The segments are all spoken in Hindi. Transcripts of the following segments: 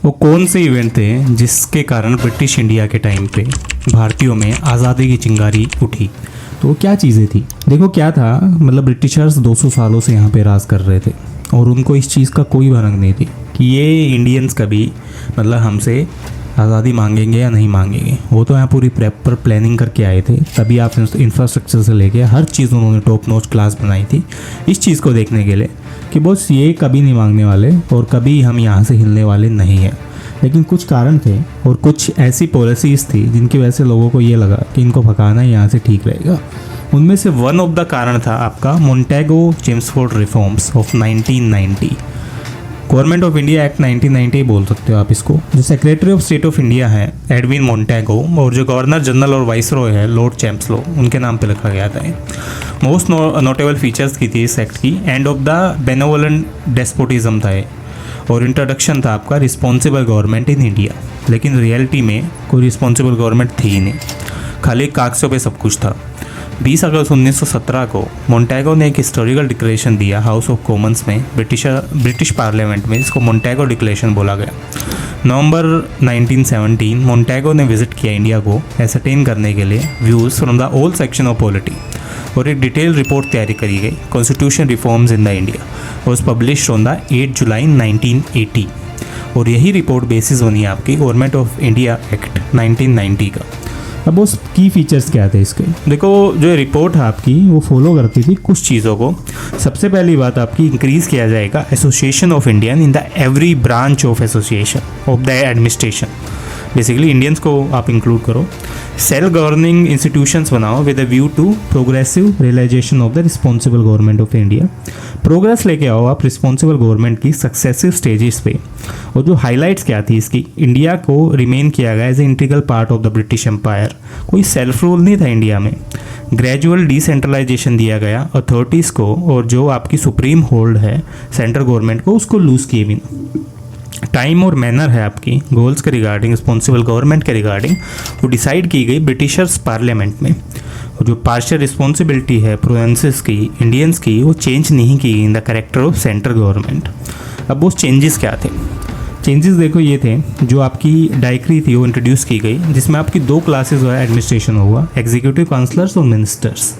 वो कौन से इवेंट थे जिसके कारण ब्रिटिश इंडिया के टाइम पे भारतीयों में आज़ादी की चिंगारी उठी? तो क्या चीज़ें थी? देखो क्या था, मतलब ब्रिटिशर्स 200 सालों से यहाँ पे राज कर रहे थे और उनको इस चीज़ का कोई भनक नहीं थी कि ये इंडियंस कभी मतलब हमसे आज़ादी मांगेंगे या नहीं मांगेंगे। वो तो यहाँ पूरी प्रॉपर प्लानिंग करके आए थे, तभी आप इंफ्रास्ट्रक्चर से लेके हर चीज़ उन्होंने टॉप नॉच क्लास बनाई थी इस चीज़ को देखने के लिए कि बस ये कभी नहीं मांगने वाले और कभी हम यहाँ से हिलने वाले नहीं हैं। लेकिन कुछ कारण थे और कुछ ऐसी पॉलिसीज़ थी जिनकी वजह से लोगों को ये लगा कि इनको भगाना यहाँ से ठीक रहेगा। उनमें से वन ऑफ द कारण था आपका Montague Chelmsford reforms of 1990। Government of India act 1990 बोल सकते हो आप इसको। जो secretary of state of India है एडविन मोंटेगो और जो गवर्नर जनरल और वाइसरॉय है लॉर्ड चैंसलर, उनके नाम पे रखा गया था। मोस्ट नोटेबल फीचर्स की थी इस एक्ट की end of the benevolent despotism था और इंट्रोडक्शन था आपका रिस्पॉन्सिबल गवर्नमेंट इन इंडिया। लेकिन रियलिटी में कोई रिस्पॉन्सिबल गवर्नमेंट थी ही नहीं, खाली कागज़ों पे सब कुछ था। 20 अगस्त 1917 को मोंटेगो ने एक हिस्टोरिकल डिक्लेरेशन दिया हाउस ऑफ कॉमन्स में ब्रिटिश पार्लियामेंट में, इसको मोंटेगो डिक्लेरेशन बोला गया। नवंबर 1917 मोंटेगो ने विजिट किया इंडिया को एसरटेन करने के लिए views from the all section of polity और एक डिटेल रिपोर्ट तैयारी करी गई constitution reforms in the India was published on the 8 जुलाई 1980 और यही रिपोर्ट बेसिस बनी आपकी गवर्नमेंट ऑफ इंडिया एक्ट 1990 का। अब उस की फीचर्स क्या थे इसके? देखो जो रिपोर्ट है आपकी वो फॉलो करती थी कुछ चीज़ों को। सबसे पहली बात आपकी इंक्रीज़ किया जाएगा association of Indian in the every branch of association of the administration. Basically Indians को आप इंक्लूड करो। सेल्फ गवर्निंग इंस्टीट्यूशंस बनाओ with a view to progressive realisation of the responsible government of India. Progress लेके आओ आप रिस्पॉन्सिबल गवर्नमेंट की सक्सेसिव स्टेजेस पे। और जो हाईलाइट्स क्या थी इसकी, इंडिया को रिमेन किया गया as a integral part of the British Empire. कोई सेल्फ रूल नहीं था इंडिया में। ग्रेजुअल डिसेंट्रलाइजेशन दिया गया अथॉरिटीज़ को और जो आपकी सुप्रीम होल्ड है सेंट्रल गवर्नमेंट को उसको लूज़ किए बिना। टाइम और मैनर है आपकी गोल्स के रिगार्डिंग रिस्पॉन्सिबल गवर्नमेंट के रिगार्डिंग वो डिसाइड की गई ब्रिटिशर्स पार्लियामेंट में। और जो पार्शियल रिस्पॉन्सिबिलिटी है प्रोविंसेस की इंडियंस की वो चेंज नहीं की in the character of central government. अब वो चेंजेस क्या थे? चेंजेस देखो ये थे, जो आपकी डायक्री थी वो इंट्रोड्यूस की गई जिसमें आपकी दो क्लासेस हुआ एडमिनिस्ट्रेशन होगा, एग्जीक्यूटिव काउंसलर्स और मिनिस्टर्स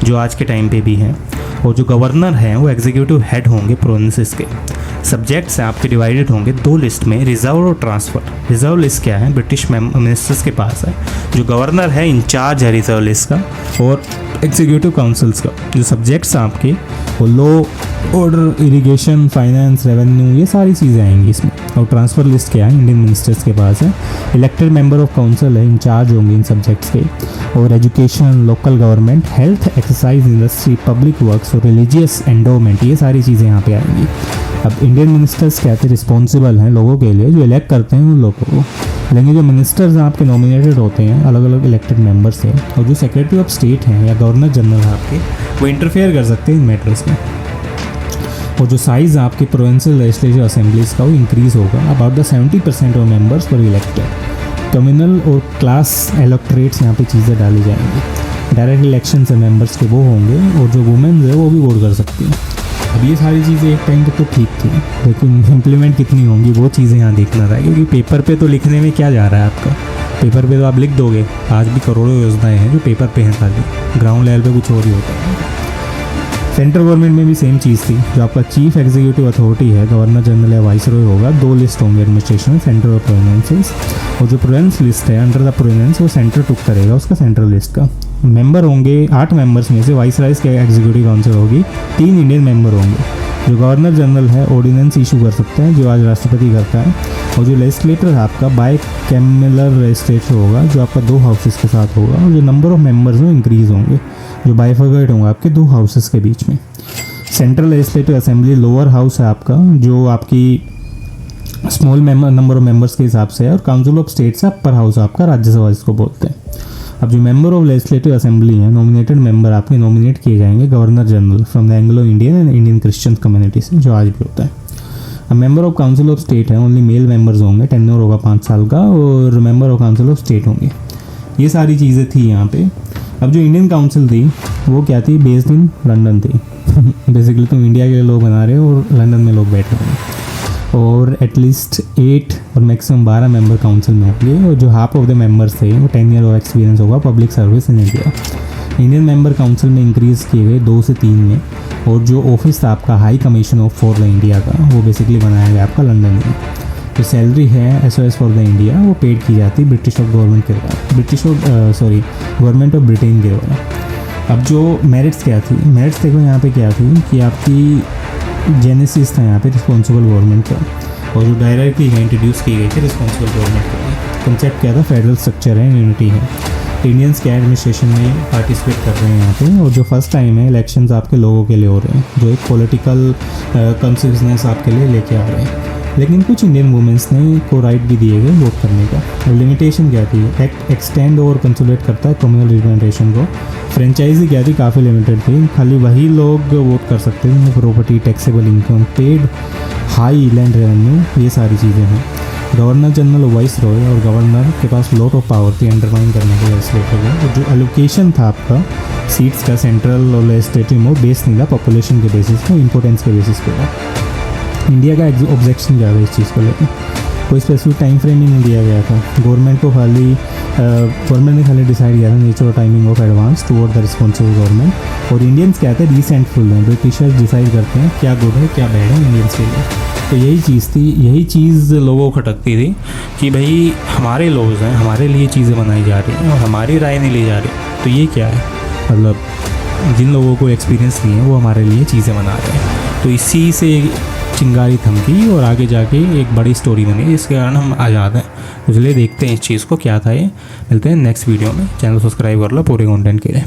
जो आज के टाइम पे भी हैं। और जो गवर्नर हैं वो एग्जीक्यूटिव हेड होंगे प्रोविंसेस के। सब्जेक्ट्स हैं आपके डिवाइडेड होंगे दो लिस्ट में, रिजर्व और ट्रांसफ़र। रिजर्व लिस्ट क्या है? ब्रिटिश मिनिस्टर्स के पास है। जो गवर्नर है इंचार्ज है रिजर्व लिस्ट का और एग्जीक्यूटिव काउंसिल्स का। जो सब्जेक्ट्स हैं आपके वो law, order, irrigation, finance, revenue, ये सारी चीज़ें आएंगी इसमें। और ट्रांसफ़र लिस्ट क्या है? इंडियन मिनिस्टर्स के पास है। इलेक्टेड मेंबर ऑफ काउंसिल है, इंचार्ज होंगे इन सब्जेक्ट्स के। और education, local government, health, exercise industry, public works और रिलीजियस एंडोमेंट, ये सारी चीज़ें यहाँ पे आएंगी। अब इंडियन मिनिस्टर्स क्या थे? रिस्पॉन्सिबल हैं लोगों के लिए, जो इलेक्ट करते हैं उन लोगों को। लेकिन जो मिनिस्टर्स हैं आपके नॉमिनेटेड होते हैं अलग अलग इलेक्टेड मेंबर से। और जो सेक्रेटरी ऑफ स्टेट हैं या गवर्नर जनरल है आपके, वो इंटरफेयर कर सकते हैं इन मैटर्स में। और जो साइज़ है आपके प्रोविंशियल लेजिस्लेटिव असेंबलीज का वो इंक्रीज़ होगा। About the 70% of members were elected. Communal और क्लास इलेक्टोरेट्स यहाँ पे चीज़ें डाली जाएंगी। डायरेक्ट इलेक्शन से मेंबर्स के वो होंगे और जो वुमेन्स है वो भी वोट कर सकती हैं। अब ये सारी चीज़ें एक टाइम पे तो ठीक थी, लेकिन इम्प्लीमेंट कितनी होंगी वो चीज़ें यहाँ देखना था। क्योंकि पेपर पे तो लिखने में क्या जा रहा है आपका, पेपर पे तो आप लिख दोगे। आज भी करोड़ों योजनाएं हैं जो पेपर पे हैं, खाली ग्राउंड लेवल पे कुछ और ही होता है। सेंट्रल गवर्नमेंट में भी सेम चीज़ थी। जो आपका चीफ एग्जीक्यूटिव अथॉरिटी है गवर्नर जनरल या वाइसरॉय होगा, दो लिस्ट होंगे एडमिनिस्ट्रेशन में, सेंट्रल और प्रोविंसेस। और जो प्रोविंस लिस्ट है अंडर द प्रोविंस वो सेंटर टुक करेगा उसका सेंट्रल लिस्ट का। मेंबर होंगे 8 मेंबर्स में से वाइसराइज के एग्जीक्यूटिव काउंसिल होगी, 3 इंडियन मेंबर होंगे। जो गवर्नर जनरल है ऑर्डिनेंस इशू कर सकते हैं जो आज राष्ट्रपति करता है। और जो लेजिस्लेटर है आपका बाई कैमलर लेजिस्लेटर होगा जो आपका 2 हाउसेस के साथ होगा। और जो नंबर ऑफ मेंबर्स वो इंक्रीज़ होंगे जो बाइफर्केट होंगे आपके 2 हाउसेस के बीच में। Central legislative assembly lower house है आपका जो आपकी स्मॉल नंबर ऑफ मेंबर्स के हिसाब से है। और काउंसिल ऑफ स्टेट्स है अपर हाउस आपका, राज्यसभा जिसको बोलते हैं। अब जो मेंबर ऑफ लेजिस्लेटिव असेंबली हैं नॉमिनेटेड मेंबर आपके नॉमिनेट किए जाएंगे governor general from the Anglo Indian and Indian Christian community से, जो आज भी होता है। अब member of council of state है ओनली मेल मेंबर्स होंगे, टेन्योर होगा 5 साल का। और member of council of state होंगे। ये सारी चीज़ें थी यहाँ पे। अब जो इंडियन काउंसिल थी वो क्या थी? बेस्ड इन लंदन थी। बेसिकली तुम इंडिया के लोग बना रहे हो और लंदन में लोग बैठे हुए हैं। और एटलीस्ट 8 और मैक्सिमम 12 मेंबर काउंसिल में होंगे, और जो हाफ ऑफ द मेंबर्स थे वो 10 ईयर और एक्सपीरियंस होगा public service in India. Indian member council में इंक्रीज़ किए गए 2 से 3 में, और जो ऑफिस था आपका high commission of for the India का, वो बेसिकली बनाया गया आपका लंदन में। जो सैलरी है SOS फॉर द इंडिया वो पेड की जाती है ब्रिटिश ऑफ गवर्नमेंट के द्वारा, गवर्नमेंट ऑफ ब्रिटेन के द्वारा। अब जो मेरिट्स क्या थी, मेरिट्स देखो यहाँ पे क्या थी कि आपकी जेनेसिस था यहाँ पे रिस्पॉन्सिबल गवर्नमेंट का, और जो डायरेक्टली है इंट्रोड्यूस की गई थी रिस्पॉन्सिबल गवर्नमेंट का। कंसेप्ट क्या था, फेडरल स्ट्रक्चर है, यूनिटी है, इंडियंस के एडमिनिस्ट्रेशन में पार्टिसिपेट कर रहे हैं यहाँ पे, और जो फर्स्ट टाइम है इलेक्शंस आपके लोगों के लिए हो रहे हैं, जो एक पॉलिटिकल कंसिस्टेंस आपके लिए लेके आ रहे हैं। लेकिन कुछ इंडियन वुमेंस ने को राइट भी दिए गए वोट करने का। और लिमिटेशन क्या थी, एक्ट एक्सटेंड और कंसोलिडेट करता है कम्युनल रिप्रेजेंटेशन को। फ्रेंचाइजी क्या थी, काफ़ी लिमिटेड थी, खाली वही लोग वोट कर सकते थे, property, taxable income, paid high land revenue, ये सारी चीज़ें हैं। गवर्नर जनरल वाइस रॉय, और गवर्नर के पास लॉट ऑफ पावर थी अंडरमाइन करने के लेजिस्लेटर को। और जो एलोकेशन था आपका सीट्स का सेंट्रल और लेजिस्लेटिव में, बेस नहीं था पॉपुलेशन के बेसिस पे, इंपोर्टेंस के बेसिस पे था। इंडिया का ऑब्जेक्शन क्या था इस चीज़ को लेकर, कोई स्पेसिफिक टाइम फ्रेम ही नहीं दिया गया था। गवर्नमेंट ने खाली डिसाइड किया था नेचर और timing of advance toward the responsible government. और इंडियंस क्या थे, रिसेंटफुल हैं, ब्रिटिशर्स डिसाइड करते हैं क्या गुड है क्या बैड है इंडियंस के लिए। तो यही चीज़ थी, यही चीज़ लोगों को खटकती थी कि भाई हमारे लॉज हैं, हमारे लिए चीज़ें बनाई जा रही हैं और हमारी राय नहीं ली जा रही, तो ये क्या है, मतलब जिन लोगों को एक्सपीरियंस नहीं है वो हमारे लिए चीज़ें बना रहे हैं। तो इसी से चिंगारी थमकी और आगे जाके एक बड़ी स्टोरी बनी, जिसके कारण हम आज़ाद हैं। तो चलिए देखते हैं इस चीज़ को क्या था ये। मिलते हैं नेक्स्ट वीडियो में। चैनल सब्सक्राइब कर लो पूरे कंटेंट के लिए।